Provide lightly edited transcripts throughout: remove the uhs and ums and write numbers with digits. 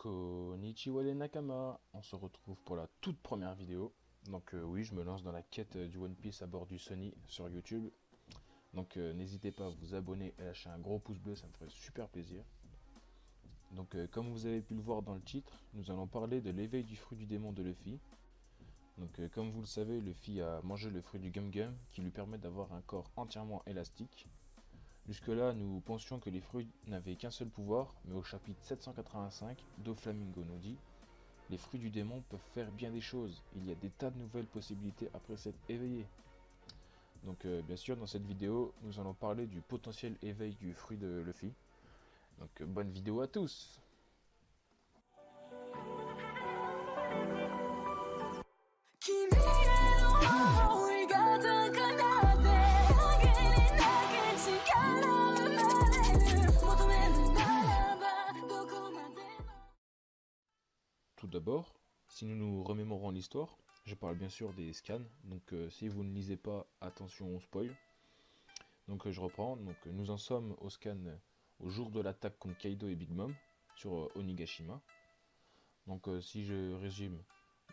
Konnichiwa les Nakama, on se retrouve pour la toute première vidéo. Donc oui, je me lance dans la quête du One Piece à bord du Sunny sur YouTube. Donc n'hésitez pas à vous abonner et lâcher un gros pouce bleu, ça me ferait super plaisir. Donc comme vous avez pu le voir dans le titre, nous allons parler de l'éveil du fruit du démon de Luffy. Donc comme vous le savez, Luffy a mangé le fruit du Gum Gum qui lui permet d'avoir un corps entièrement élastique. Jusque-là, nous pensions que les fruits n'avaient qu'un seul pouvoir, mais au chapitre 785, Doflamingo nous dit « Les fruits du démon peuvent faire bien des choses, il y a des tas de nouvelles possibilités après s'être éveillé. » Donc bien sûr, dans cette vidéo, nous allons parler du potentiel éveil du fruit de Luffy. Donc bonne vidéo à tous. Tout d'abord, si nous nous remémorons l'histoire, je parle bien sûr des scans, donc si vous ne lisez pas, attention au spoil. Donc je reprends, donc nous en sommes au scan au jour de l'attaque contre Kaido et Big Mom sur Onigashima. Donc si je résume,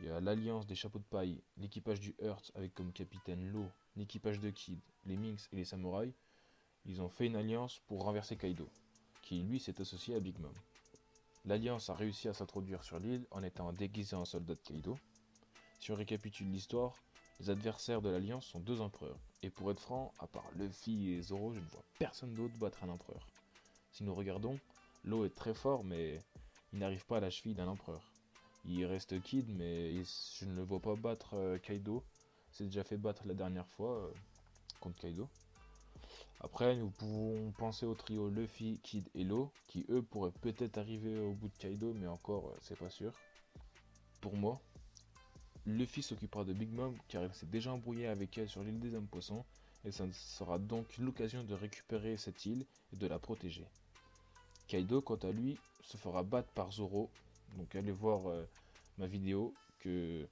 il y a l'alliance des chapeaux de paille, l'équipage du Hurt avec comme capitaine Law, l'équipage de Kid, les Minks et les samouraïs. Ils ont fait une alliance pour renverser Kaido, qui lui s'est associé à Big Mom. L'Alliance a réussi à s'introduire sur l'île en étant déguisé en soldat de Kaido. Si on récapitule l'histoire, les adversaires de l'Alliance sont deux empereurs. Et pour être franc, à part Luffy et Zoro, je ne vois personne d'autre battre un empereur. Si nous regardons, Law est très fort, mais il n'arrive pas à la cheville d'un empereur. Il reste Kid, mais je ne le vois pas battre Kaido. C'est déjà fait battre la dernière fois contre Kaido. Après, nous pouvons penser au trio Luffy, Kid et Law, qui eux pourraient peut-être arriver au bout de Kaido, mais encore, c'est pas sûr. Pour moi, Luffy s'occupera de Big Mom car il s'est déjà embrouillé avec elle sur l'île des hommes poissons, et ça sera donc l'occasion de récupérer cette île et de la protéger. Kaido, quant à lui, se fera battre par Zoro, donc allez voir ma vidéo qui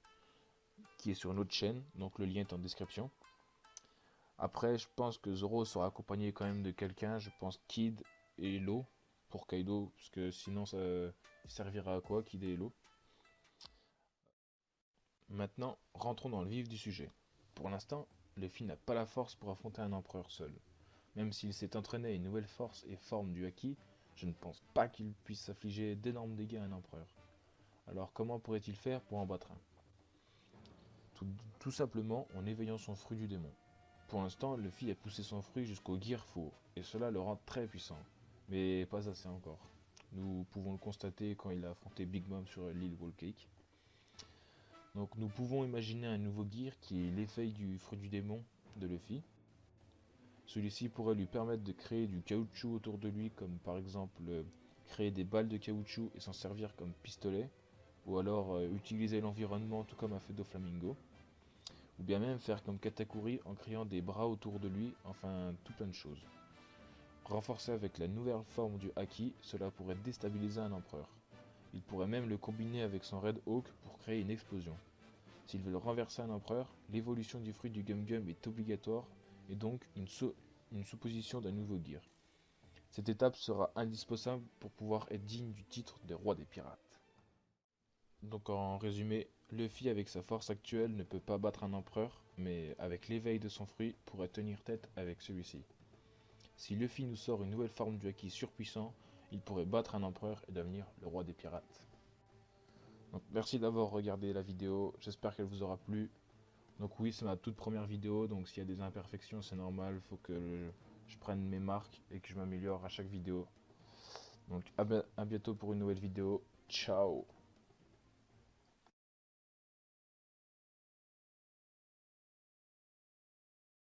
est sur notre chaîne, donc le lien est en description. Après, je pense que Zoro sera accompagné quand même de quelqu'un, je pense Kid et Law pour Kaido, parce que sinon ça servira à quoi, Kid et Law. Maintenant, rentrons dans le vif du sujet. Pour l'instant, Luffy n'a pas la force pour affronter un empereur seul. Même s'il s'est entraîné à une nouvelle force et forme du Haki, je ne pense pas qu'il puisse s'affliger d'énormes dégâts à un empereur. Alors comment pourrait-il faire pour en battre un? Tout simplement en éveillant son fruit du démon. Pour l'instant, Luffy a poussé son fruit jusqu'au Gear 4, et cela le rend très puissant, mais pas assez encore. Nous pouvons le constater quand il a affronté Big Mom sur l'île Whole Cake. Donc nous pouvons imaginer un nouveau Gear qui est l'éveil du fruit du démon de Luffy. Celui-ci pourrait lui permettre de créer du caoutchouc autour de lui, comme par exemple créer des balles de caoutchouc et s'en servir comme pistolet, ou alors utiliser l'environnement tout comme a fait Doflamingo. Ou bien même faire comme Katakuri en créant des bras autour de lui, enfin tout plein de choses. Renforcé avec la nouvelle forme du Haki, cela pourrait déstabiliser un empereur. Il pourrait même le combiner avec son Red Hawk pour créer une explosion. S'ils veulent renverser un empereur, l'évolution du fruit du Gum Gum est obligatoire et donc une supposition d'un nouveau Gear. Cette étape sera indispensable pour pouvoir être digne du titre de roi des pirates. Donc en résumé, Luffy avec sa force actuelle ne peut pas battre un empereur, mais avec l'éveil de son fruit pourrait tenir tête avec celui-ci. Si Luffy nous sort une nouvelle forme du Haki surpuissant, il pourrait battre un empereur et devenir le roi des pirates. Donc merci d'avoir regardé la vidéo, j'espère qu'elle vous aura plu. Donc oui, c'est ma toute première vidéo, donc s'il y a des imperfections c'est normal, il faut que je prenne mes marques et que je m'améliore à chaque vidéo. Donc à bientôt pour une nouvelle vidéo, ciao.